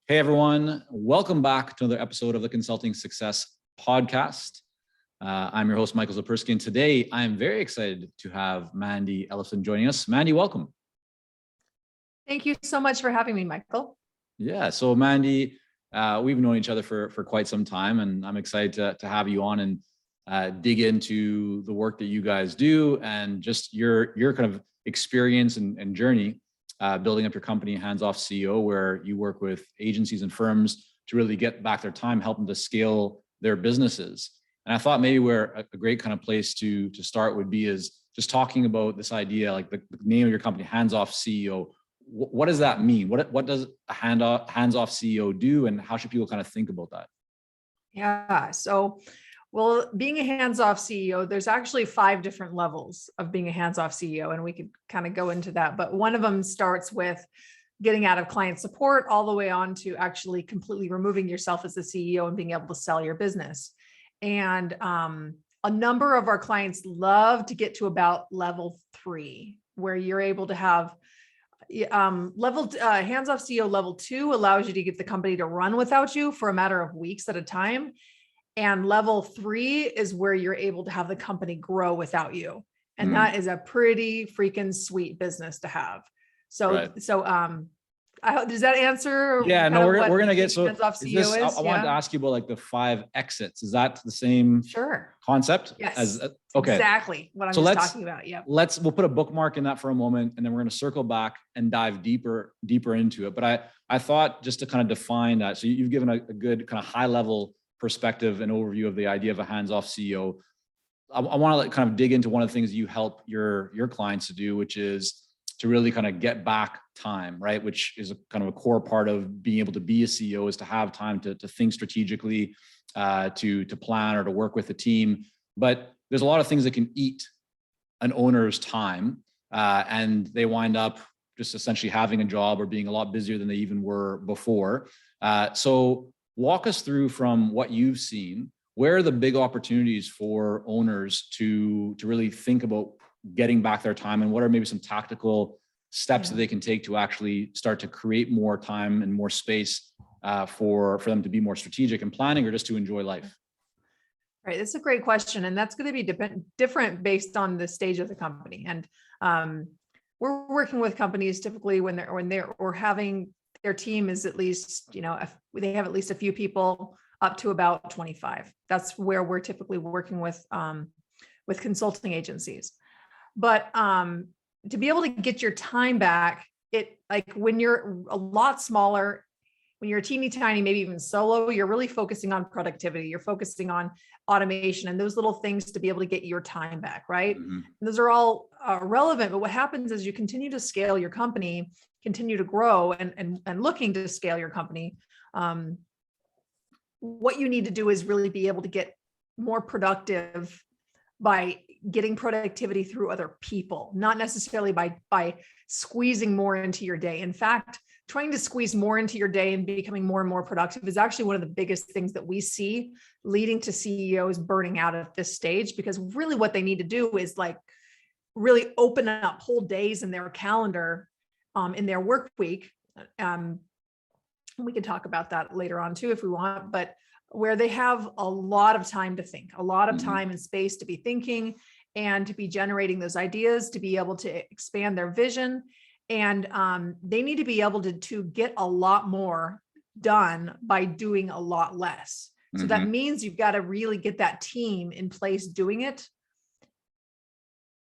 Hey everyone, welcome back to another episode of the Consulting Success Podcast. I'm your host, Michael Zapersky, and today I'm very excited to have Mandi Ellefson joining us. Mandi, welcome. Thank you so much for having me, Michael. Yeah, so Mandi, we've known each other for quite some time, and I'm excited to have you on and dig into the work that you guys do and just your kind of experience and journey. Building up your company, Hands-Off CEO, where you work with agencies and firms to really get back their time, help them to scale their businesses. And I thought maybe where a great kind of place to start would be is just talking about this idea, like the name of your company, Hands-Off CEO. What does that mean? What does a hands-off CEO do, and how should people kind of think about that? Yeah, well, being a hands-off CEO, there's actually 5 different levels of being a hands-off CEO, and we could kind of go into that. But one of them starts with getting out of client support all the way on to actually completely removing yourself as the CEO and being able to sell your business. And a number of our clients love to get to about level 3, where you're able to have hands-off CEO level 2 allows you to get the company to run without you for a matter of weeks at a time. And level 3 is where you're able to have the company grow without you. And that is a pretty freaking sweet business to have. So I hope, does that answer? Yeah, no, we're going to get, so hands-off CEO is? I wanted to ask you about like the 5 exits. Is that the same concept? Yes. Okay. Exactly what I'm talking about. Yeah. We'll put a bookmark in that for a moment, and then we're going to circle back and dive deeper into it. But I thought just to kind of define that. So you've given a good kind of high level perspective and overview of the idea of a hands-off CEO. I want to kind of dig into one of the things you help your clients to do, which is to really kind of get back time, right? Which is a kind of a core part of being able to be a CEO, is to have time to think strategically, to plan or to work with a team. But there's a lot of things that can eat an owner's time, and they wind up just essentially having a job or being a lot busier than they even were before. So walk us through, from what you've seen, where are the big opportunities for owners to really think about getting back their time, and what are maybe some tactical steps that they can take to actually start to create more time and more space for them to be more strategic and planning, or just to enjoy life? Right. That's a great question. And that's going to be different based on the stage of the company. And we're working with companies typically when they're having their team is at least, if they have at least a few people, up to about 25. That's where we're typically working with consulting agencies. But to be able to get your time back, when you're a lot smaller, when you're teeny tiny, maybe even solo, you're really focusing on productivity. You're focusing on automation and those little things to be able to get your time back, right? Mm-hmm. Those are all relevant. But what happens is you continue to scale your company, continue to grow, and looking to scale your company. What you need to do is really be able to get more productive by getting productivity through other people, not necessarily by squeezing more into your day. In fact, trying to squeeze more into your day and becoming more and more productive is actually one of the biggest things that we see leading to CEOs burning out at this stage, because really what they need to do is really open up whole days in their calendar, in their work week. We can talk about that later on too, if we want, but where they have a lot of time to think, a lot of time and space to be thinking and to be generating those ideas, to be able to expand their vision. And they need to be able to get a lot more done by doing a lot less. So that means you've got to really get that team in place doing it.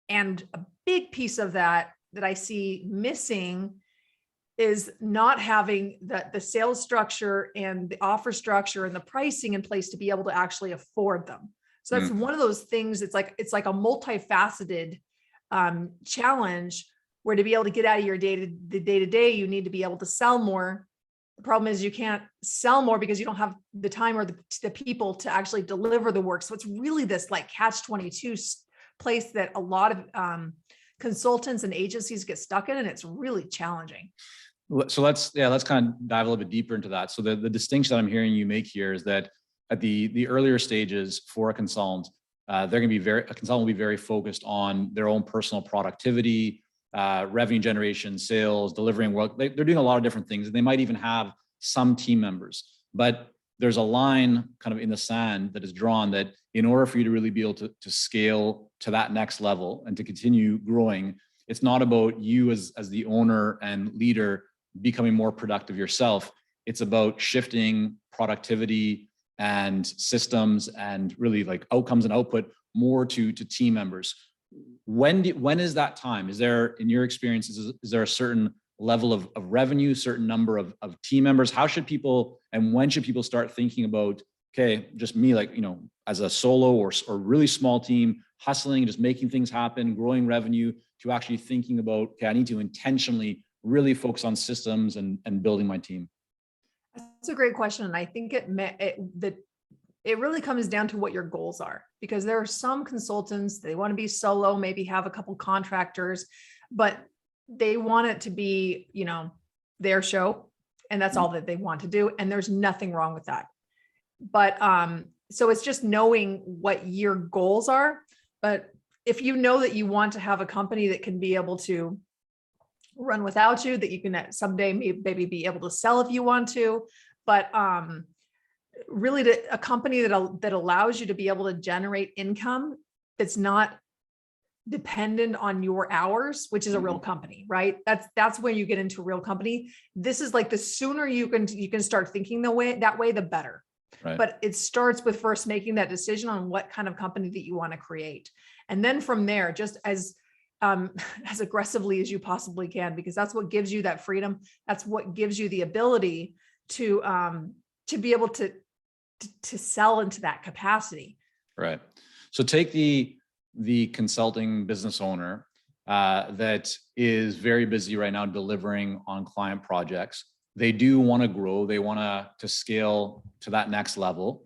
And a big piece of that I see missing is not having the sales structure and the offer structure and the pricing in place to be able to actually afford them. So that's one of those things. It's like a multifaceted challenge, where to be able to get out of your day-to-day, you need to be able to sell more. The problem is you can't sell more because you don't have the time or the people to actually deliver the work. So it's really this catch-22 place that a lot of consultants and agencies get stuck in, and it's really challenging. So let's kind of dive a little bit deeper into that. So the distinction that I'm hearing you make here is that at the earlier stages for a consultant, a consultant will be very focused on their own personal productivity, revenue generation, sales, delivering work. They're doing a lot of different things. They might even have some team members. But there's a line kind of in the sand that is drawn that in order for you to really be able to scale to that next level and to continue growing, it's not about you as the owner and leader becoming more productive yourself. It's about shifting productivity and systems and really like outcomes and output more to team members. When is that time? Is there, in your experience, is there a certain level of revenue, certain number of team members? How should people, and when should people start thinking about, okay, just me, like, as a solo or really small team, hustling, just making things happen, growing revenue, to actually thinking about, okay, I need to intentionally really focus on systems and building my team? That's a great question. And I think it really comes down to what your goals are, because there are some consultants, they want to be solo, maybe have a couple contractors, but they want it to be, their show, and that's all that they want to do. And there's nothing wrong with that. But so it's just knowing what your goals are. But if you know that you want to have a company that can be able to run without you, that you can someday maybe be able to sell if you want to, but really a company that allows you to be able to generate income that's not dependent on your hours, which is a real company, right? That's where you get into a real company. This is like, the sooner you can start thinking that way, the better. Right. But it starts with first making that decision on what kind of company that you want to create. And then from there, just as aggressively as you possibly can, because that's what gives you that freedom. That's what gives you the ability to be able to sell into that capacity. Right. So take the consulting business owner that is very busy right now delivering on client projects. They do want to grow. They want to scale to that next level.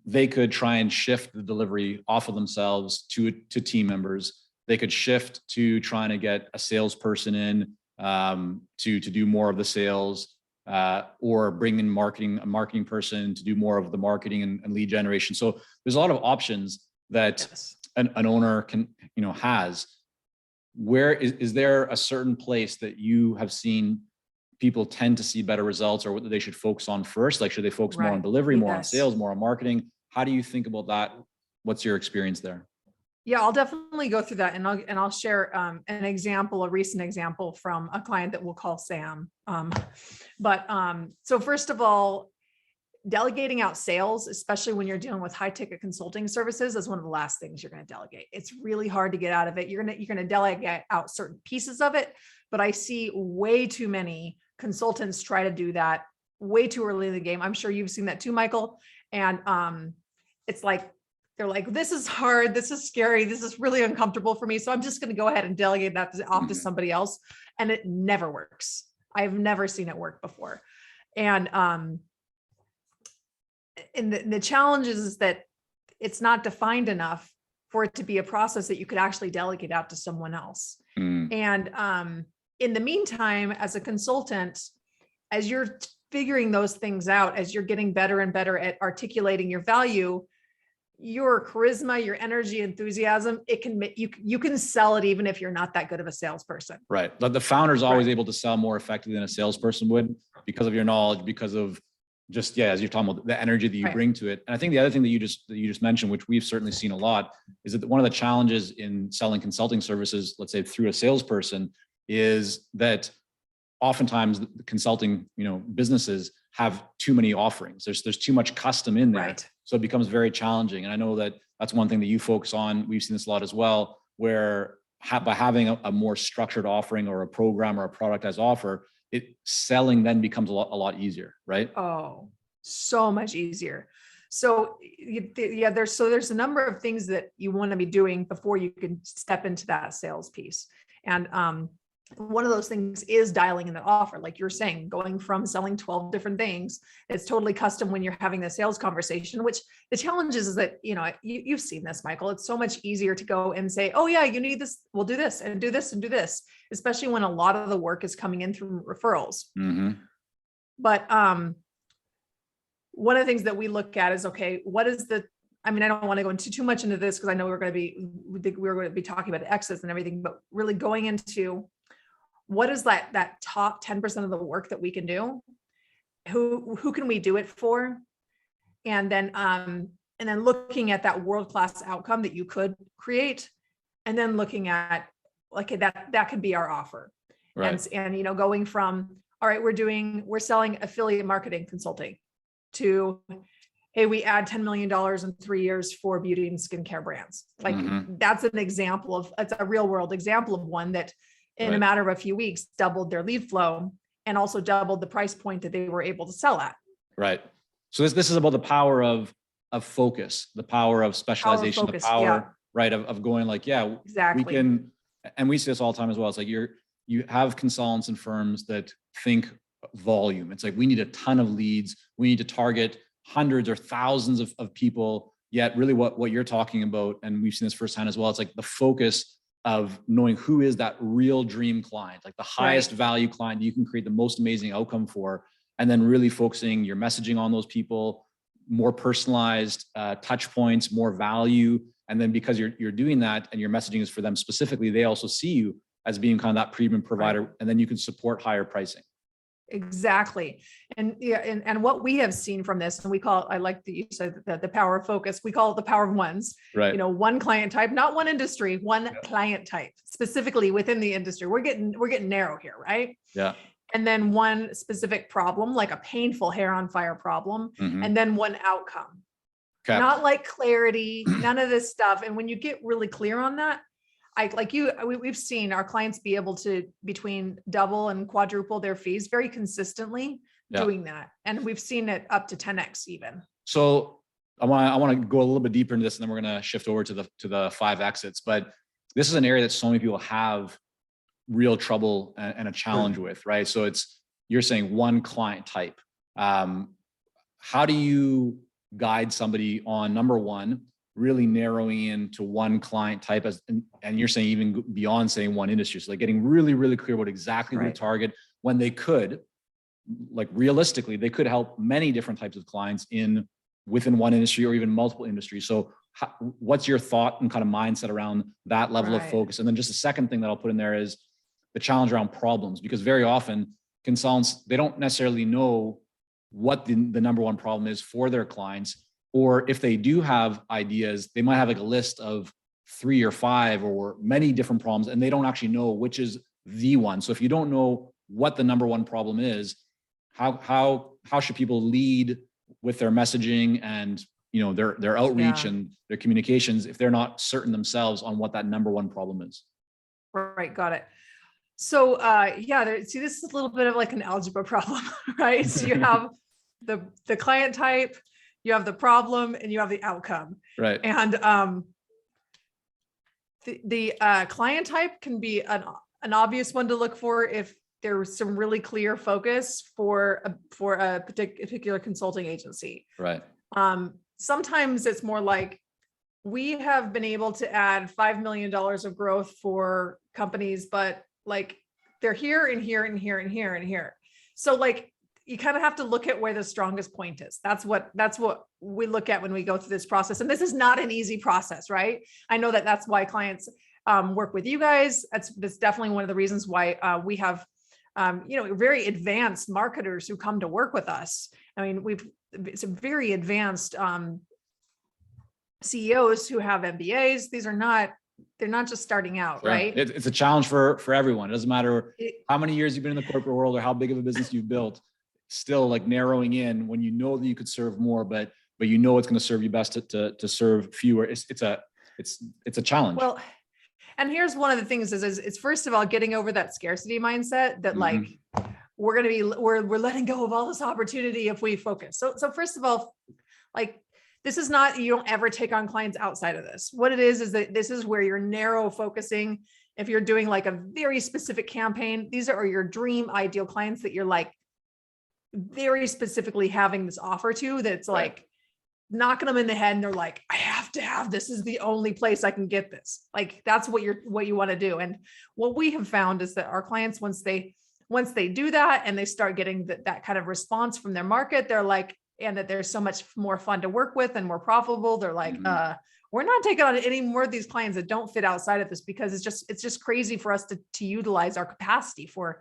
They could try and shift the delivery off of themselves to team members. They could shift to trying to get a salesperson in to do more of the sales, or bring in a marketing person to do more of the marketing and lead generation. So there's a lot of options that an owner can, has. Where is there a certain place that you have seen people tend to see better results, or what they should focus on first? Like, should they focus more on delivery, more on sales, more on marketing? How do you think about that? What's your experience there? Yeah, I'll definitely go through that, and I'll share a recent example from a client that we'll call Sam. So first of all, delegating out sales, especially when you're dealing with high ticket consulting services, is one of the last things you're going to delegate. It's really hard to get out of it. You're going to delegate out certain pieces of it, but I see way too many consultants try to do that way too early in the game. I'm sure you've seen that too, Michael. And it's like, they're like, this is hard, this is scary, this is really uncomfortable for me, so I'm just going to go ahead and delegate that off to somebody else. And it never works. I've never seen it work before. And the challenge is that it's not defined enough for it to be a process that you could actually delegate out to someone else. And in the meantime, as a consultant, as you're figuring those things out, as you're getting better and better at articulating your value, your charisma, your energy, enthusiasm, you can sell it even if you're not that good of a salesperson. Right. But the founder is always able to sell more effectively than a salesperson would, because of your knowledge, because of just, as you're talking about the energy that you bring to it. And I think the other thing that you just mentioned, which we've certainly seen a lot, is that one of the challenges in selling consulting services, let's say through a salesperson, is that oftentimes the consulting, businesses have too many offerings. There's too much custom in there. Right. So it becomes very challenging. And I know that that's one thing that you focus on. We've seen this a lot as well, where by having a more structured offering or a program or a productized offer, selling then becomes a lot easier, right? Oh, so much easier. So there's a number of things that you want to be doing before you can step into that sales piece. And one of those things is dialing in the offer. Like you're saying, going from selling 12 different things, it's totally custom when you're having the sales conversation, which the challenge is that, you've seen this, Michael, it's so much easier to go and say, oh yeah, you need this, we'll do this and do this and do this, especially when a lot of the work is coming in through referrals. But one of the things that we look at is, okay, what is I don't want to go into too much into this because I know we're going to be talking about exits and everything, but really going into what is that top 10% of the work that we can do, who can we do it for? And then looking at that world-class outcome that you could create, and then looking at like that could be our offer. Right. And you know, going from, all right, we're selling affiliate marketing consulting to, hey, we add $10 million in 3 years for beauty and skincare brands. Like that's an example of, it's a real world example of one that in a matter of a few weeks doubled their lead flow and also doubled the price point that they were able to sell at. Right. So this is about the power of focus, the power of specialization, focus, the power, right, of going like, yeah, exactly. we can, and we see this all the time as well. It's like you have consultants and firms that think volume. It's like, we need a ton of leads. We need to target hundreds or thousands of people. Yet really what you're talking about, and we've seen this firsthand as well, it's like the focus of knowing who is that real dream client, like the highest value client you can create the most amazing outcome for, and then really focusing your messaging on those people, more personalized touch points, more value. And then because you're doing that and your messaging is for them specifically, they also see you as being kind of that premium provider, and then you can support higher pricing. Exactly. And yeah, and what we have seen from this, and we call it, I like that you said that the power of focus, we call it the power of ones, right? You know, one client type, not one industry, one client type, specifically within the industry. We're getting narrow here, right? Yeah. And then one specific problem, like a painful hair on fire problem, and then one outcome. Okay. Not like clarity, none of this stuff. And when you get really clear on that, we've seen our clients be able to between double and quadruple their fees very consistently doing that. And we've seen it up to 10x even. So I want to go a little bit deeper into this, and then we're going to shift over to the 5 exits. But this is an area that so many people have real trouble and a challenge with, right? So you're saying one client type. How do you guide somebody on, number one, really narrowing in to one client type, and you're saying even beyond saying one industry, so like getting really, really clear about exactly who to target, when they could, like realistically, they could help many different types of clients within one industry or even multiple industries. So what's your thought and kind of mindset around that level of focus? And then just the second thing that I'll put in there is the challenge around problems, because very often consultants, they don't necessarily know what the number one problem is for their clients. Or if they do have ideas, they might have like a list of 3 or 5 or many different problems, and they don't actually know which is the one. So if you don't know what the number one problem is, how should people lead with their messaging and, you know, their outreach and their communications if they're not certain themselves on what that number one problem is? Right, got it. So see, this is a little bit of like an algebra problem, right? So you have the client type, you have the problem, and you have the outcome. Right. And the client type can be an obvious one to look for if there's some really clear focus for a particular consulting agency. Right. Sometimes it's more like, we have been able to add $5 million of growth for companies, but like they're here and here and here and here and here. So like, you kind of have to look at where the strongest point is. That's what we look at when we go through this process. And this is not an easy process, right? I know that's why clients work with you guys. That's definitely one of the reasons why we have, very advanced marketers who come to work with us. I mean, it's a very advanced CEOs who have MBAs. They're not just starting out, right? It's a challenge for everyone. It doesn't matter how many years you've been in the corporate world or how big of a business you've built. Still, like narrowing in when you know that you could serve more, but you know it's going to serve you best to serve fewer. It's a challenge. Well, and here's one of the things is it's first of all getting over that scarcity mindset that like we're letting go of all this opportunity if we focus. So first of all, like, this is not, you don't ever take on clients outside of this. What it is that this is where you're narrow focusing. If you're doing like a very specific campaign, these are your dream ideal clients that you're like very specifically having this offer to, that's like knocking them in the head and they're like, I have to have, this is the only place I can get this. Like, that's what you want to do. And what we have found is that our clients, once they do that and they start getting that kind of response from their market, they're like, and that they're so much more fun to work with and more profitable. They're like, we're not taking on any more of these clients that don't fit outside of this, because it's just crazy for us to utilize our capacity for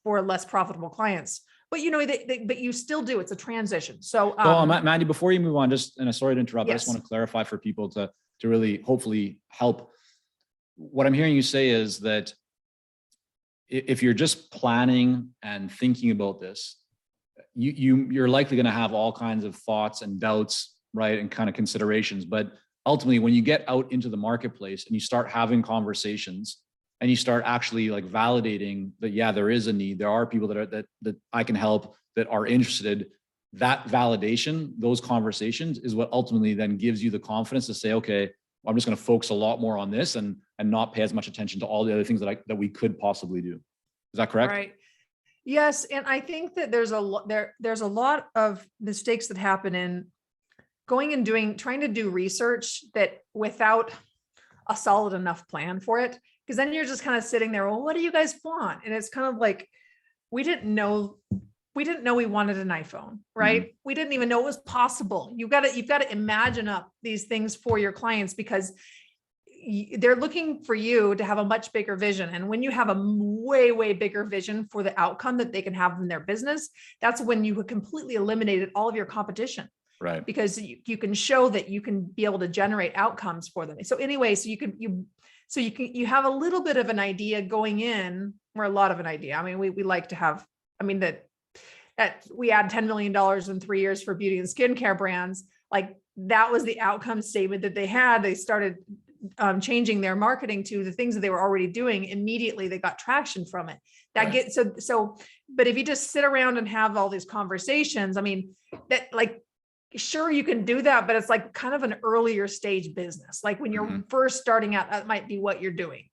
less profitable clients. but but you still do. It's a transition. So, Mandy, before you move on, sorry to interrupt, yes. I just want to clarify for people to really hopefully help. What I'm hearing you say is that if you're just planning and thinking about this, you're likely going to have all kinds of thoughts and doubts, right? And kind of considerations. But ultimately, when you get out into the marketplace and you start having conversations and you start actually like validating that, yeah, there is a need. There are people that I can help that are interested. That validation, those conversations is what ultimately then gives you the confidence to say, okay, I'm just going to focus a lot more on this and not pay as much attention to all the other things that we could possibly do. Is that correct? Right. Yes. And I think that there's a lot of mistakes that happen in going and trying to do research that without a solid enough plan for it. Because then you're just kind of sitting there, well, what do you guys want? And it's kind of like, we didn't know we wanted an iPhone, right? Mm-hmm. We didn't even know it was possible. You've got to imagine up these things for your clients because they're looking for you to have a much bigger vision. And when you have a way, way bigger vision for the outcome that they can have in their business, that's when you have completely eliminated all of your competition. Right. Because you can show that you can be able to generate outcomes for them. So anyway, you have a little bit of an idea going in, or a lot of an idea. I mean, we like to have, that we add $10 million in 3 years for beauty and skincare brands. Like that was the outcome statement that they had. They started changing their marketing to the things that they were already doing. Immediately they got traction from it. But if you just sit around and have all these conversations, sure, you can do that, but it's like kind of an earlier stage business. Like when you're first starting out, that might be what you're doing.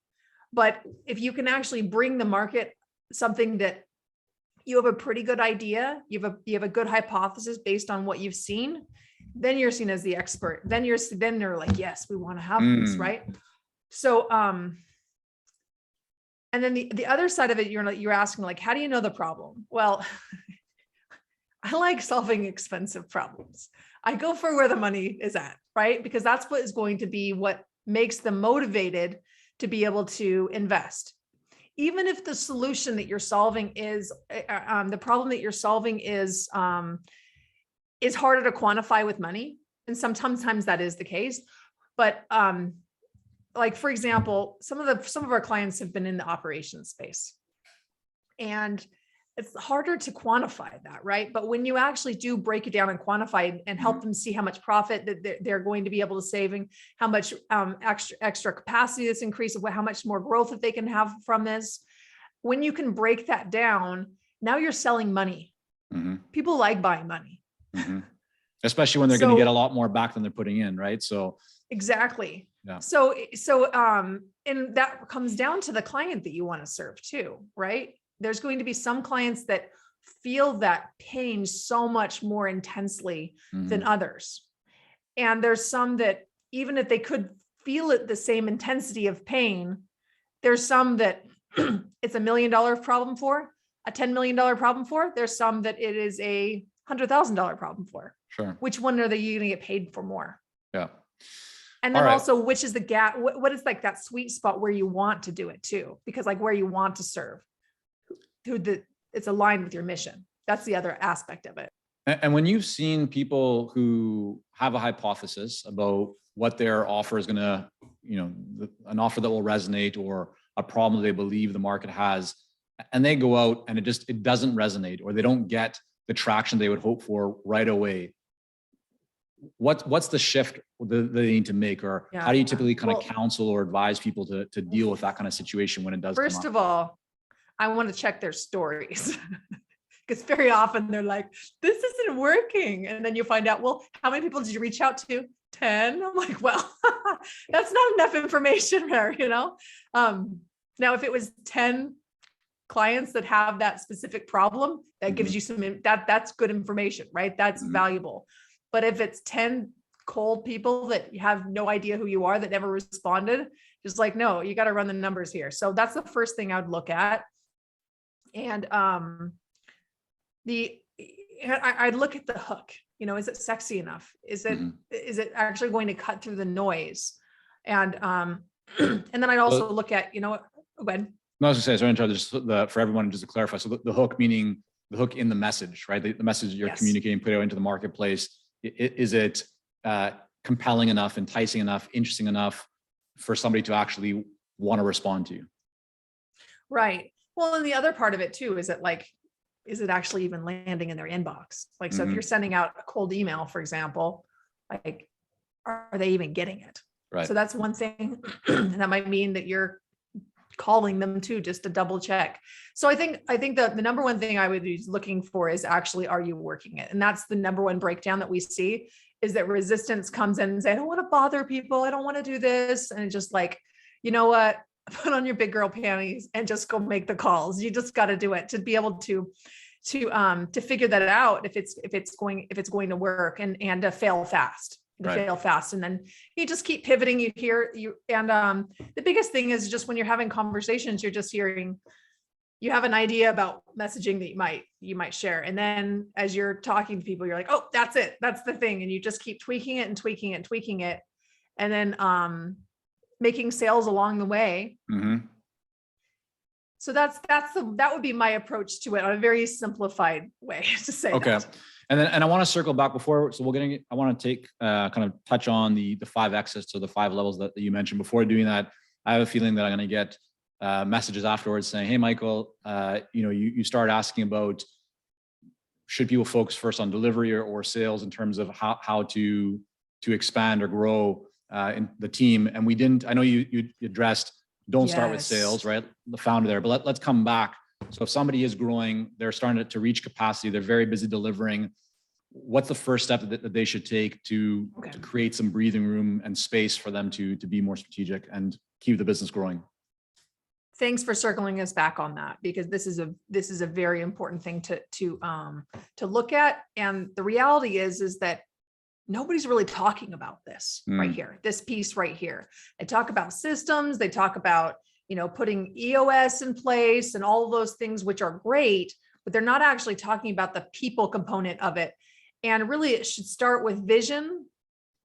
But if you can actually bring the market something that you have a pretty good idea, you have a good hypothesis based on what you've seen, then you're seen as the expert. Then they're like, yes, we want to have this, right? So, and then the other side of it, you're asking like, how do you know the problem? Well, I like solving expensive problems. I go for where the money is at, right? Because that's what is going to be what makes them motivated to be able to invest. Even if the solution that you're solving is, the problem that you're solving is harder to quantify with money. And sometimes that is the case. But like, for example, some of our clients have been in the operations space. And it's harder to quantify that, right? But when you actually do break it down and quantify and help them see how much profit that they're going to be able to saving, how much extra capacity that's increased, how much more growth that they can have from this. When you can break that down, now you're selling money. Mm-hmm. People like buying money. Mm-hmm. Especially when they're going to get a lot more back than they're putting in, right? So exactly. Yeah. So and that comes down to the client that you want to serve too, right? There's going to be some clients that feel that pain so much more intensely than others. And there's some that even if they could feel it the same intensity of pain, there's some that it's $1 million problem for, a $10 million problem for. There's some that it is a $100,000 problem for. Sure. Which one are you going to get paid for more? Yeah. And then also, which is the gap? What is like that sweet spot where you want to do it too? Because like where you want to serve, it's aligned with your mission. That's the other aspect of it. And when you've seen people who have a hypothesis about what their offer is going to, an offer that will resonate or a problem they believe the market has, and they go out and it doesn't resonate or they don't get the traction they would hope for right away. What's the shift that they need to make, or how do you typically kind of counsel or advise people to deal with that kind of situation when it does come up? First of all, I want to check their stories because very often they're like, this isn't working. And then you find out, well, how many people did you reach out to? 10. I'm like, well, that's not enough information there, Now, if it was 10 clients that have that specific problem, that gives you that's good information, right? That's valuable. But if it's 10 cold people that you have no idea who you are, that never responded, just like, no, you got to run the numbers here. So that's the first thing I would look at. And I'd look at the hook, is it sexy enough? Is it actually going to cut through the noise? And then I'd also look at, go ahead. No, I was going to say, sorry, just for everyone, just to clarify. So the hook, meaning hook in the message, right? The message you're Yes. communicating, put out into the marketplace. Is it compelling enough, enticing enough, interesting enough for somebody to actually want to respond to you? Right. Well, and the other part of it too is that like, is it actually even landing in their inbox? Like, so if Mhm. you're sending out a cold email, for example, like, are they even getting it? Right. So that's one thing. And that might mean that you're calling them too, just to double check. So I think the number one thing I would be looking for is actually, are you working it? And that's the number one breakdown that we see, is that resistance comes in and say, I don't want to bother people. I don't want to do this. And it's just like, you know what? Put on your big girl panties and just go make the calls. You just got to do it to be able to figure that out if it's going to work, and to fail fast. And then you just keep pivoting. The biggest thing is just when you're having conversations, you're just hearing, you have an idea about messaging that you might share, and then as you're talking to people, you're like, oh, that's it, that's the thing, and you just keep tweaking it and tweaking it and tweaking it, and then making sales along the way. Mm-hmm. So that would be my approach to it on a very simplified way to say. Okay. That. And I want to circle back before, so I want to take kind of touch on the 5 exits or the 5 levels that you mentioned. Before doing that, I have a feeling that I'm going to get messages afterwards saying, hey, Michael, you start asking about, should people focus first on delivery or sales in terms of how to expand or grow in the team. And we didn't, I know you addressed, don't start with sales, right? The founder there, but let's come back. So if somebody is growing, they're starting to reach capacity, they're very busy delivering. What's the first step that they should take to create some breathing room and space for them to be more strategic and keep the business growing? Thanks for circling us back on that, because this is a very important thing to look at. And the reality is that nobody's really talking about this right here, this piece right here. They talk about systems, they talk about, putting EOS in place and all of those things, which are great, but they're not actually talking about the people component of it. And really it should start with vision,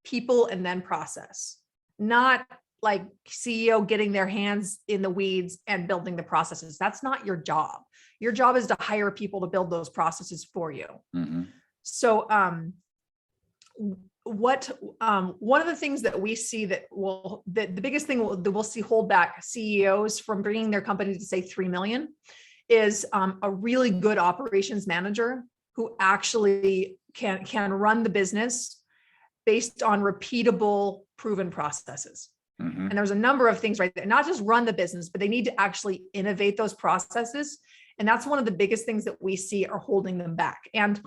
people, and then process, not like CEO getting their hands in the weeds and building the processes. That's not your job. Your job is to hire people to build those processes for you. Mm-hmm. So, one of the things that we see that the biggest thing that we'll see hold back CEOs from bringing their company to say 3 million is a really good operations manager who actually can run the business based on repeatable, proven processes. Mm-hmm. And there's a number of things right there, not just run the business, but they need to actually innovate those processes. And that's one of the biggest things that we see are holding them back. And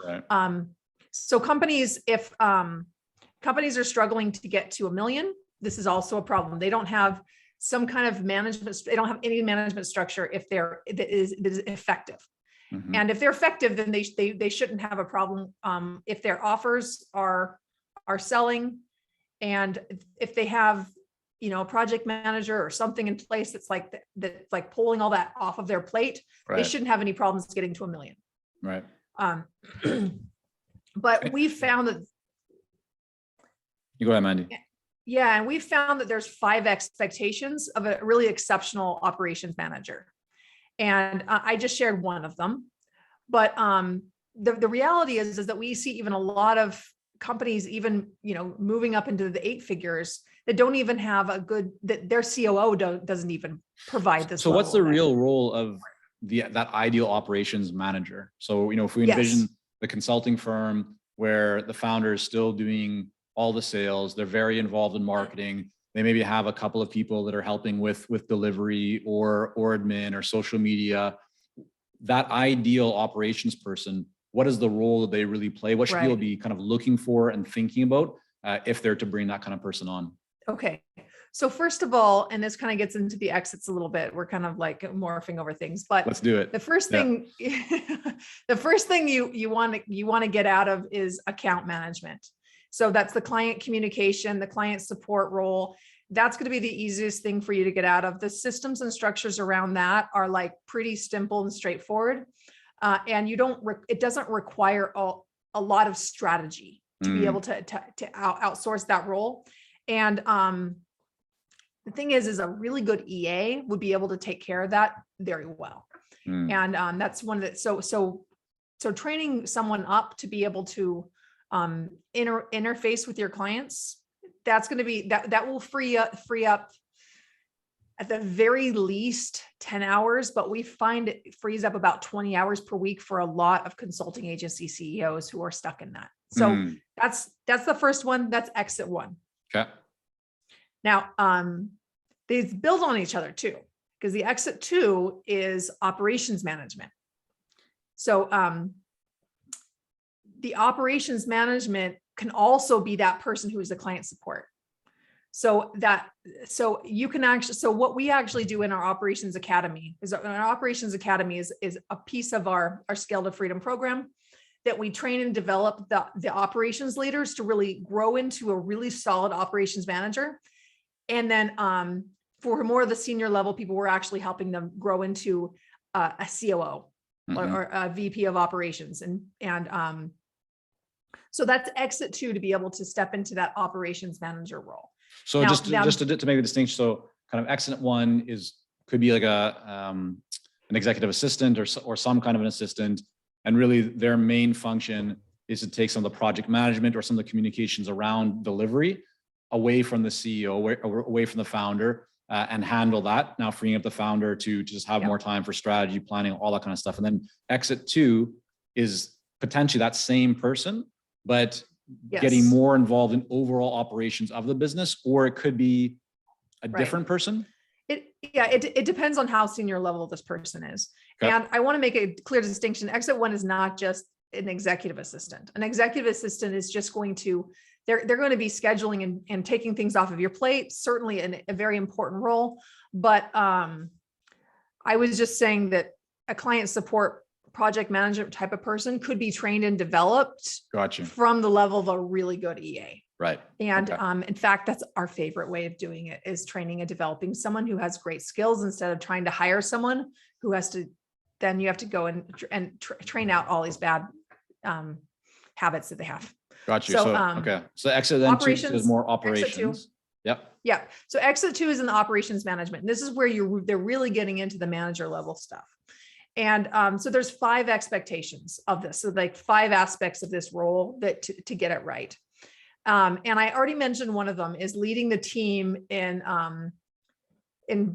so companies, if companies are struggling to get to 1 million, this is also a problem. They don't have some kind of management. They don't have any management structure if that is effective. Mm-hmm. And if they're effective, then they shouldn't have a problem if their offers are selling, and if they have a project manager or something in place that's like pulling all that off of their plate, they shouldn't have any problems getting to 1 million. Right. But we found that. You go ahead, Mandi. Yeah, and we found that there's 5 expectations of a really exceptional operations manager, and I just shared one of them. But the reality is that we see even a lot of companies, even moving up into the 8 figures, that don't even have that their COO doesn't even provide this. So what's the real role of that ideal operations manager? So if we envision the consulting firm where the founder is still doing all the sales, they're very involved in marketing, they maybe have a couple of people that are helping with delivery or admin or social media. That ideal operations person, what is the role that they really play? What should people be kind of looking for and thinking about if they're to bring that kind of person on? Okay. So first of all, and this kind of gets into the exits a little bit, we're kind of like morphing over things, but let's do it. The first thing, you want to get out of is account management. So that's the client communication, the client support role. That's going to be the easiest thing for you to get out of. The systems and structures around that are like pretty simple and straightforward. And it doesn't require a lot of strategy to be able to outsource that role. And the thing is a really good EA would be able to take care of that very well. And that's one of the, so so training someone up to be able to interface with your clients, that's going to be that will free up at the very least 10 hours, but we find it frees up about 20 hours per week for a lot of consulting agency CEOs who are stuck in that. So that's the first one. That's exit one. Okay. Now, these build on each other too, because the exit two is operations management. So the operations management can also be that person who is the client support. So you can actually, so what we actually do in our operations academy is a piece of our Scale to Freedom program that we train and develop the operations leaders to really grow into a really solid operations manager. And then for more of the senior level people, we're actually helping them grow into a COO or a VP of operations. And so that's exit two, to be able to step into that operations manager role. So just to make a distinction, so kind of exit one could be like an executive assistant or some kind of an assistant, and really their main function is to take some of the project management or some of the communications around delivery away from the CEO, away from the founder, and handle that. Now freeing up the founder to just have more time for strategy, planning, all that kind of stuff. And then exit two is potentially that same person, but getting more involved in overall operations of the business, or it could be a different person. It depends on how senior level this person is. Okay. And I want to make a clear distinction. Exit one is not just an executive assistant. An executive assistant is just going to, they're going to be scheduling and taking things off of your plate, certainly a very important role. But I was just saying that a client support project management type of person could be trained and developed from the level of a really good EA. Right. And in fact, that's our favorite way of doing it, is training and developing someone who has great skills instead of trying to hire someone who has to, then you have to go and train out all these bad habits that they have. Got you. So okay. So exit then two is more operations. Yep. Yeah. So exit two is in the operations management. And this is where they're really getting into the manager level stuff. And so there's 5 expectations of this. So like 5 aspects of this role that to get it right. And I already mentioned one of them is leading the team in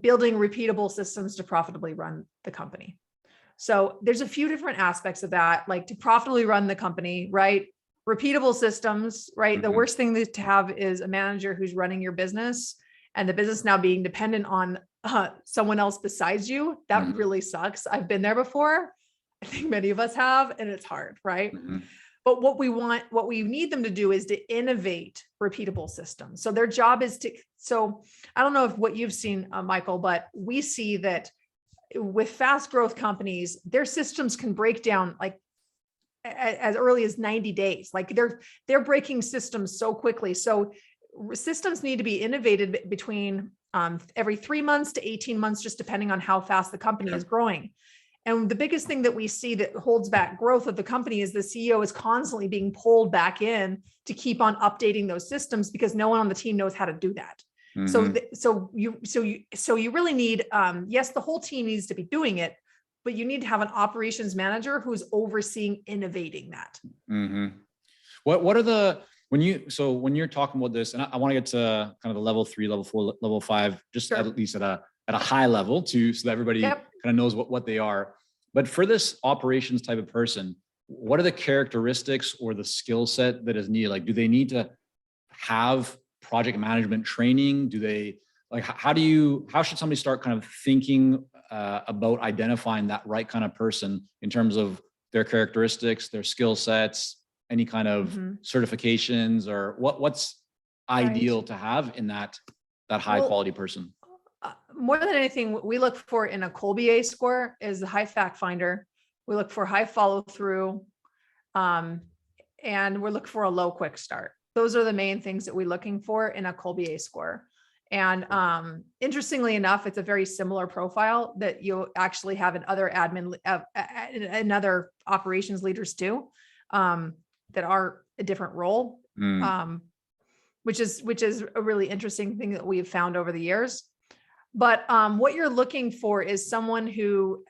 building repeatable systems to profitably run the company. So there's a few different aspects of that, like to profitably run the company, right? Repeatable systems, right? The worst thing to have is a manager who's running your business and the business now being dependent on someone else besides you. That really sucks. I've been there before. I think many of us have, and it's hard, right? But what we need them to do is to innovate repeatable systems. So their job is so I don't know if what you've seen, Michael, but we see that with fast growth companies, their systems can break down like as early as 90 days. Like they're breaking systems so quickly. So systems need to be innovated between every 3 months to 18 months, just depending on how fast the company is growing. And the biggest thing that we see that holds back growth of the company is the CEO is constantly being pulled back in to keep on updating those systems because no one on the team knows how to do that. So you really need, yes, the whole team needs to be doing it, but you need to have an operations manager who's overseeing innovating that. What are when you're talking about this, and I want to get to kind of the level 3, level 4, level 5, just at least at a high level too, so that everybody kind of knows what they are. But for this operations type of person, what are the characteristics or the skill set that is needed? Like, do they need to have project management training? Do they how should somebody start kind of thinking about identifying that right kind of person in terms of their characteristics, their skill sets, any kind of certifications, or what's ideal to have in that high quality person? More than anything, we look for in a Colby A score is the high fact finder. We look for high follow through, and we look for a low quick start. Those are the main things that we're looking for in a Colby A score. And interestingly enough, it's a very similar profile that you actually have in other in other operations leaders too, that are a different role, which is a really interesting thing that we've found over the years. But what you're looking for is someone who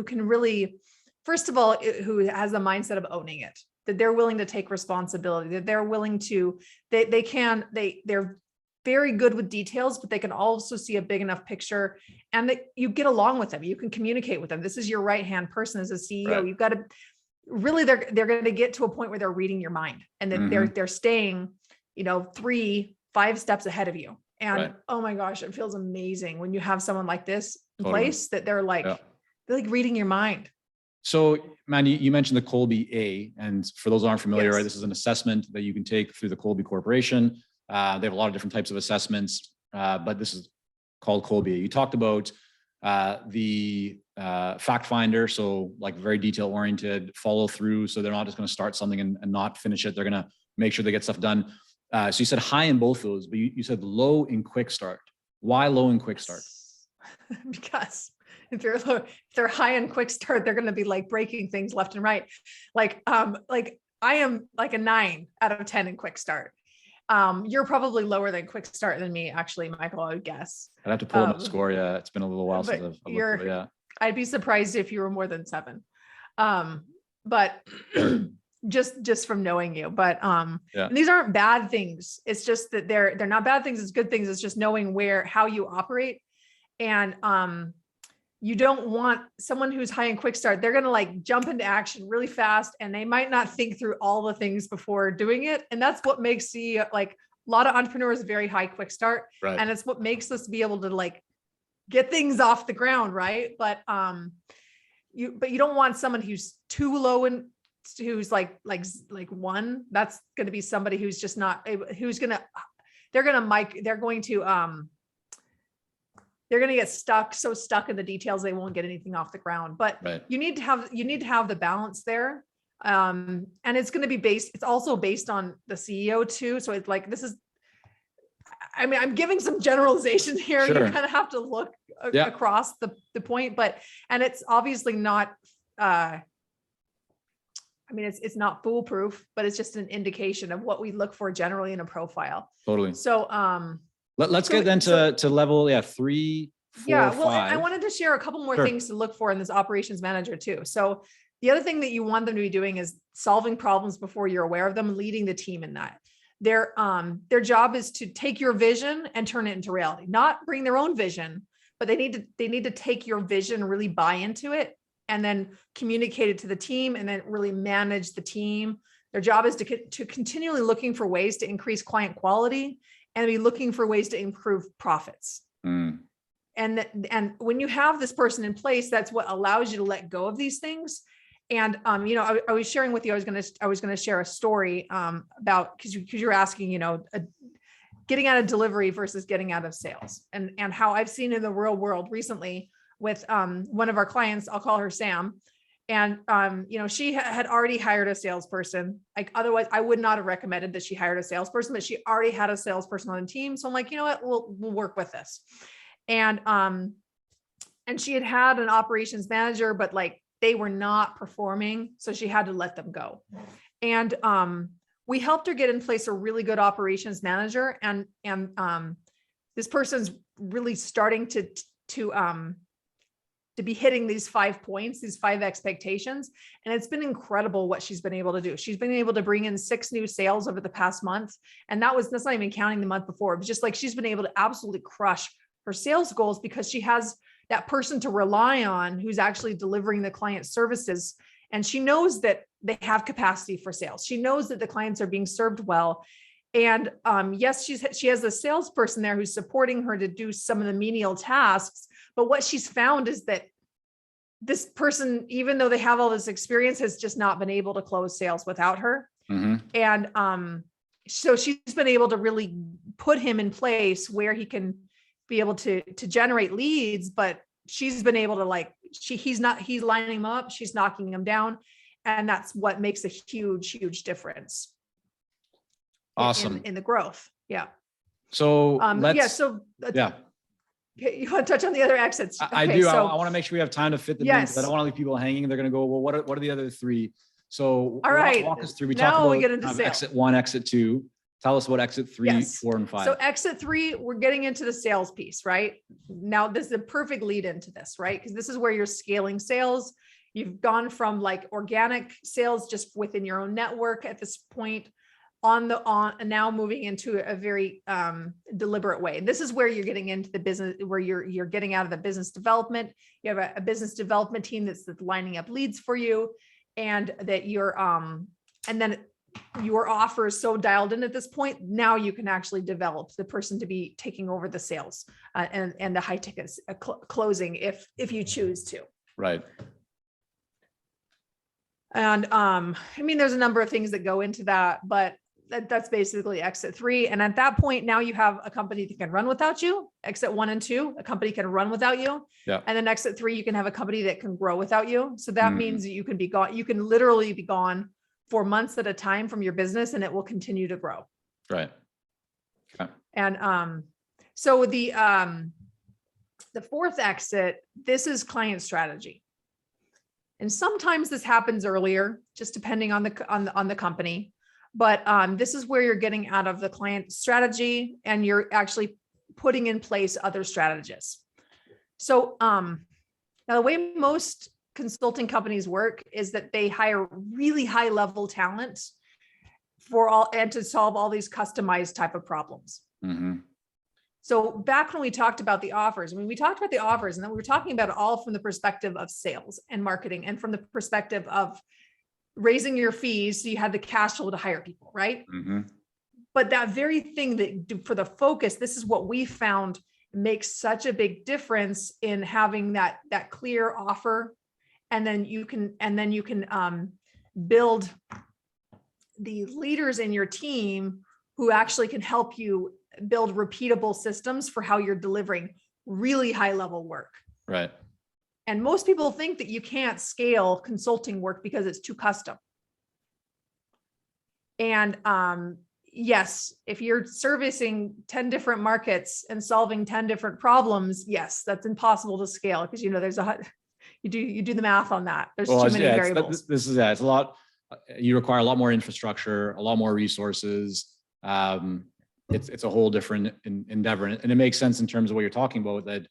can really first of all, who has the mindset of owning it, that they're willing to take responsibility, that they're willing to, they're very good with details, but they can also see a big enough picture, and that you get along with them. You can communicate with them. This is your right-hand person as a CEO. Right. You've got to really, they're going to get to a point where they're reading your mind, and that they're staying, 3-5 steps ahead of you. And oh my gosh, it feels amazing when you have someone like this in place, that they're like reading your mind. So, Mandi, you mentioned the Colby A, and for those who aren't familiar, right, Yes. this is an assessment that you can take through the Colby Corporation. They have a lot of different types of assessments, but this is called Colby A. You talked about the fact finder, so like very detail oriented, follow through. So they're not just going to start something and not finish it. They're going to make sure they get stuff done. So you said high in both those, but you said low in quick start. Why low in quick start? Because if they're high in quick start, they're going to be like breaking things left and right. Like I am like a 9 out of 10 in quick start. You're probably lower than quick start than me, actually, Michael, I would guess. I'd have to pull up the score. Yeah, it's been a little while since I've looked at it. Yeah. I'd be surprised if you were more than 7. But just from knowing you, but and these aren't bad things. It's just that they're not bad things. It's good things. It's just knowing how you operate. And you don't want someone who's high in quick start. They're going to like jump into action really fast, and they might not think through all the things before doing it. And that's what makes like a lot of entrepreneurs very high quick start. Right. And it's what makes us be able to like get things off the ground. Right. But you don't want someone who's too low and who's like 1. That's going to be somebody who's just not, they're going to get so stuck in the details, they won't get anything off the ground. But you need to have the balance there. And it's going to be it's also based on the CEO too. So it's like, I'm giving some generalizations here. Sure. You kind of have to look across the point, and it's obviously not, it's not foolproof, but it's just an indication of what we look for generally in a profile. Totally. So, let's get then to level 3, 4, 5. I wanted to share a couple more things to look for in this operations manager too. So the other thing that you want them to be doing is solving problems before you're aware of them, leading the team in that. Their job is to take your vision and turn it into reality, not bring their own vision, but they need to take your vision, really buy into it, and then communicate it to the team, and then really manage the team. Their job is to continually looking for ways to increase client quality and be looking for ways to improve profits. And when you have this person in place, that's what allows you to let go of these things. And I was sharing with you, I was going to share a story about, because you're asking, getting out of delivery versus getting out of sales, and how I've seen in the real world recently with one of our clients. I'll call her Sam. And, she had already hired a salesperson. Like, otherwise I would not have recommended that she hired a salesperson, but she already had a salesperson on the team. So I'm like, you know what, we'll work with this. And she had an operations manager, but like they were not performing. So she had to let them go. And, we helped her get in place a really good operations manager. And this person's really starting to be hitting these 5 points, these 5 expectations. And it's been incredible what she's been able to do. She's been able to bring in 6 new sales over the past month. And that's not even counting the month before. It was just like, she's been able to absolutely crush her sales goals because she has that person to rely on who's actually delivering the client services. And she knows that they have capacity for sales. She knows that the clients are being served well. And yes, she has a salesperson there who's supporting her to do some of the menial tasks. But what she's found is that this person, even though they have all this experience, has just not been able to close sales without her. And so she's been able to really put him in place where he can be able to generate leads, but she's been able to he's lining them up, she's knocking them down. And that's what makes a huge, huge difference. Awesome. In the growth. Yeah. So You want to touch on the other exits? I do. I want to make sure we have time to fit them in, because I don't want to leave people hanging. They're going to go, well, what are the other 3? So all right, walk us through. We now talked we about get into exit 1, exit 2. Tell us about exit 3, 4, and 5. So exit 3, we're getting into the sales piece, right? Now, this is a perfect lead into this, right? Because this is where you're scaling sales. You've gone from like organic sales just within your own network at this point on now moving into a very deliberate way. And this is where you're getting into the business, where you're getting out of the business development. You have a business development team that's lining up leads for you, and that you're and then your offer is so dialed in at this point. Now you can actually develop the person to be taking over the sales and the high tickets closing if you choose to. Right. And I mean, there's a number of things that go into that, but that's basically exit 3. And at that point, now you have a company that can run without you. Exit 1 and 2, a company can run without you. Yeah. And then exit 3, you can have a company that can grow without you. So that means that you can be gone. You can literally be gone for months at a time from your business, and it will continue to grow. Right. Okay. And so the 4th exit, this is client strategy. And sometimes this happens earlier, just depending on the company. But this is where you're getting out of the client strategy and you're actually putting in place other strategies. So now the way most consulting companies work is that they hire really high level talent and to solve all these customized type of problems. Mm-hmm. So back when we talked about the offers, I mean, we talked about the offers, and then we were talking about it all from the perspective of sales and marketing, and from the perspective of raising your fees so you had the cash flow to hire people, right? Mm-hmm. But that very thing that for the focus, this is what we found makes such a big difference in having that clear offer, and then you can build the leaders in your team who actually can help you build repeatable systems for how you're delivering really high level work. Right. And most people think that you can't scale consulting work because it's too custom. And yes, if you're servicing 10 different markets and solving 10 different problems, yes, that's impossible to scale, because there's you do the math on that. There's too many variables. It's a lot. You require a lot more infrastructure, a lot more resources. It's a whole different endeavor, and it makes sense in terms of what you're talking about, that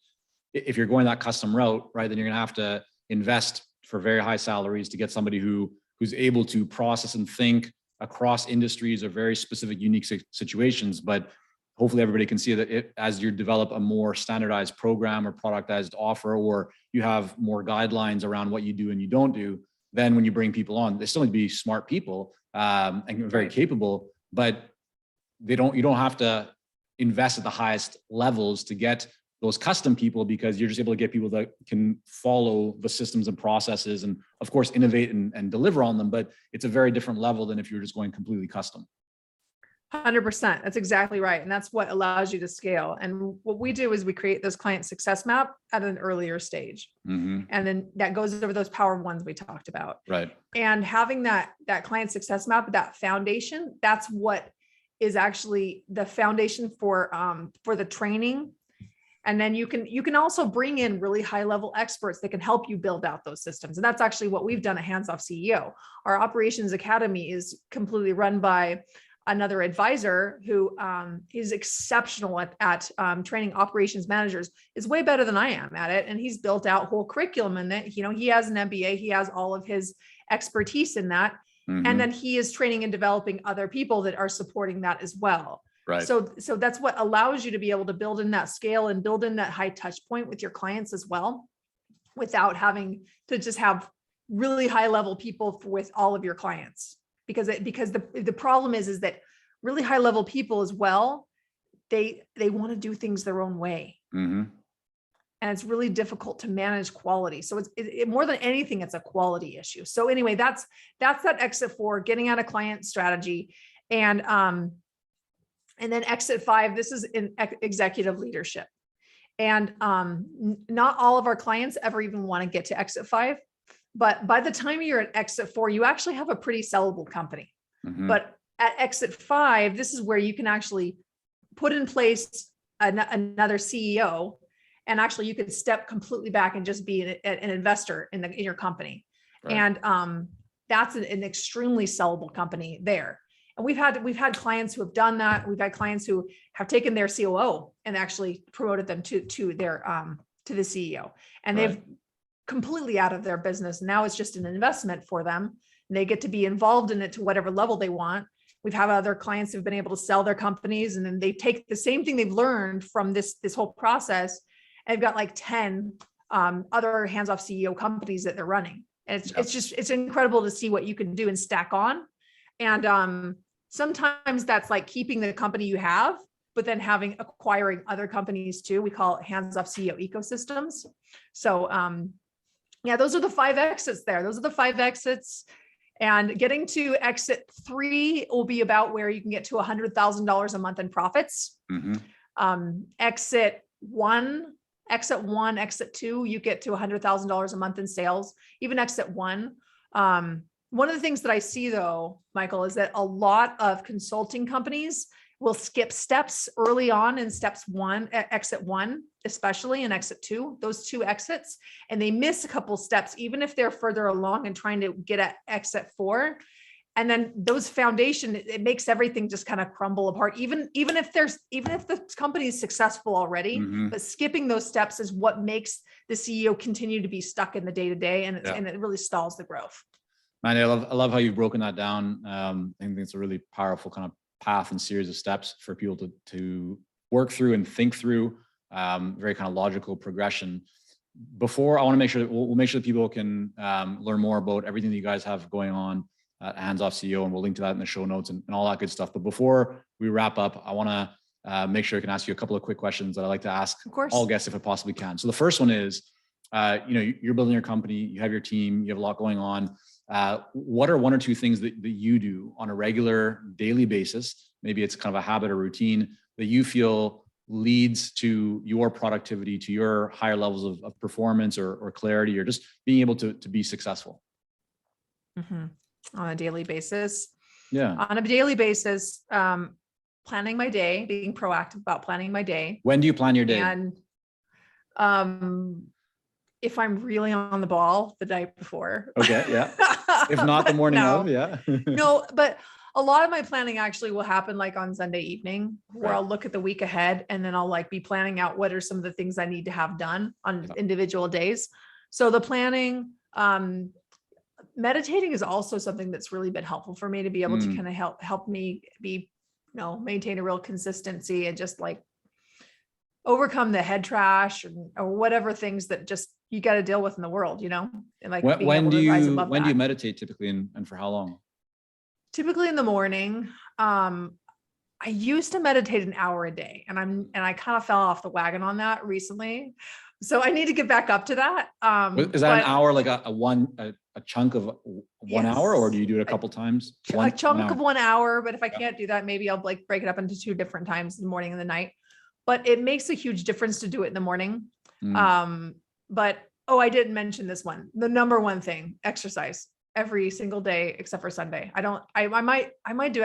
if you're going that custom route, right, then you're going to have to invest for very high salaries to get somebody who's able to process and think across industries or very specific, unique situations. But hopefully everybody can see that as you develop a more standardized program or productized offer, or you have more guidelines around what you do and you don't do, then when you bring people on, they still need to be smart people and very capable, but you don't have to invest at the highest levels to get those custom people, because you're just able to get people that can follow the systems and processes and of course innovate and deliver on them. But it's a very different level than if you're just going completely custom. 100%. That's exactly right. And that's what allows you to scale. And what we do is we create this client success map at an earlier stage. Mm-hmm. And then that goes over those power ones we talked about. Right. And having that client success map, that foundation, that's what is actually the foundation for the training. And then you can also bring in really high level experts that can help you build out those systems. And that's actually what we've done at Hands Off CEO. Our operations academy is completely run by another advisor who is exceptional at training operations managers, is way better than I am at it. And he's built out whole curriculum, and that, he has an MBA, he has all of his expertise in that. Mm-hmm. And then he is training and developing other people that are supporting that as well. Right. So that's what allows you to be able to build in that scale and build in that high touch point with your clients as well, without having to just have really high level people with all of your clients. Because the problem is that really high level people as well, they want to do things their own way. Mm-hmm. And it's really difficult to manage quality. So it's more than anything, it's a quality issue. So anyway, that's that exit 4, getting out of client strategy. And then exit 5, this is in executive leadership. And not all of our clients ever even want to get to exit 5. But by the time you're at exit 4, you actually have a pretty sellable company. Mm-hmm. But at exit 5, this is where you can actually put in place another CEO, and actually you could step completely back and just be an investor in your company. Right. And that's an extremely sellable company there. And we've had clients who have done that. We've had clients who have taken their COO and actually promoted them to the CEO. And completely out of their business. Now it's just an investment for them, and they get to be involved in it to whatever level they want. We've had other clients who've been able to sell their companies, and then they take the same thing they've learned from this whole process, and they've got like 10 other hands-off CEO companies that they're running. And it's incredible to see what you can do and stack on. And sometimes that's like keeping the company you have, but then acquiring other companies too. We call it hands-off CEO ecosystems. So yeah, those are the 5 exits there. Those are the 5 exits. And getting to exit 3 will be about where you can get to $100,000 a month in profits. Exit 1, exit 2, you get to $100,000 a month in sales. Even exit 1. One of the things that I see though, Michael, is that a lot of consulting companies will skip steps early on in exit 1, especially in exit 2, those 2 exits, and they miss a couple steps, even if they're further along and trying to get at exit 4. And then those foundation, it makes everything just kind of crumble apart, even if the company is successful already, but skipping those steps is what makes the CEO continue to be stuck in the day-to-day, and it really stalls the growth. Mandi, I love how you've broken that down. I think it's a really powerful kind of path and series of steps for people to work through and think through, very kind of logical progression. Before, I want to make sure that we'll make sure that people can learn more about everything that you guys have going on at Hands Off CEO, and we'll link to that in the show notes and all that good stuff. But before we wrap up, I want to make sure I can ask you a couple of quick questions that I like to ask all guests if I possibly can. So the first one is, you're building your company, you have your team, you have a lot going on. What are 1 or 2 things that you do on a regular daily basis? Maybe it's kind of a habit or routine that you feel leads to your productivity, to your higher levels of performance or clarity, or just being able to be successful. On a daily basis. Yeah. On a daily basis, planning my day, being proactive about planning my day. When do you plan your day? And if I'm really on the ball, the night before. Okay. Yeah. If not the morning of, yeah. No, but a lot of my planning actually will happen like on Sunday evening, where I'll look at the week ahead, and then I'll like be planning out what are some of the things I need to have done on individual days. So the planning, meditating is also something that's really been helpful for me to be able to kind of help me be, maintain a real consistency and just like overcome the head trash or whatever things that just you got to deal with in the world, and like when do you meditate typically, and for how long? Typically in the morning. I used to meditate an hour a day, and I kind of fell off the wagon on that recently. So I need to get back up to that. Is that an hour, like a chunk of 1 hour, or do you do it a couple times? A chunk of 1 hour, but if I can't do that, maybe I'll like break it up into 2 different times, the morning and the night. But it makes a huge difference to do it in the morning. But I didn't mention this one. The number 1 thing, exercise every single day except for Sunday. I might do